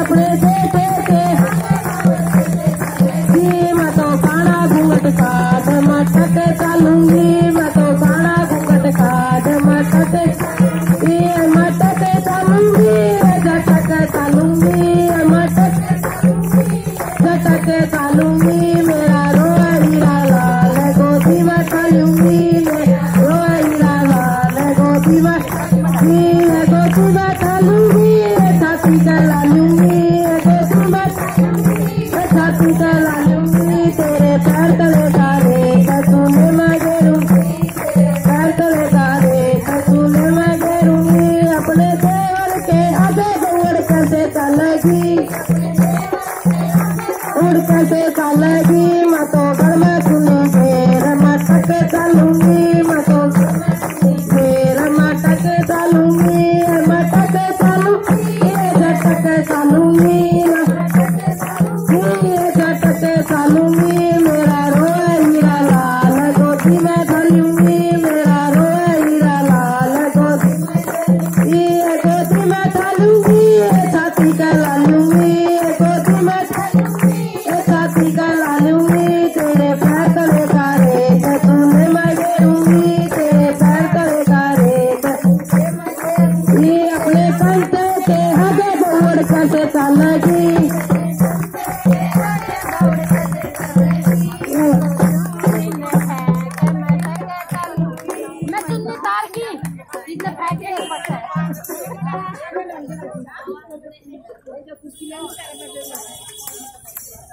अपने मैं तो काना घूंघट काट मटक चलूंगी, मैं तो काना घूंघट काट मटक चलूंगी, झटक चलूंगी, झटक चलूंगी। मेरा रोआ हीरा लाल गोदी में चलूंगी, रोआ हीरा लाल गोदी में चलूंगी। छाती चला लूंगी, छाती चला लूंगी। तेरे पैर तले तारे कसूले मैं घेरूंगी, पैर तले तारे कसूले मैं घेरूंगी। अपने देवर के आगे उड़ कैसे चलेगी, उड़ कैसे चलेगी। मैं तो घर में सुनी फिर मटक चलूंगी, मैं तो फिर मटक चलूंगी, मटक चलूंगी, झटक चलूंगी, झटक चलूंगी। मेरा रोआ हीरा लाल गोदी में चलूंगी, मेरा रोआ हीरा लाल गोदी में चलूंगी। छाती चला लूंगी, गोदी में छाती चला लूंगी। तेरे पैर तले तारे कसूले मैं घेरूंगी, तेरे पैर तले तारे अपने कंधे के आगे दौड़ कैसे चलेगी। मैं सुनने तार की जितना फेंकने पड़ता है।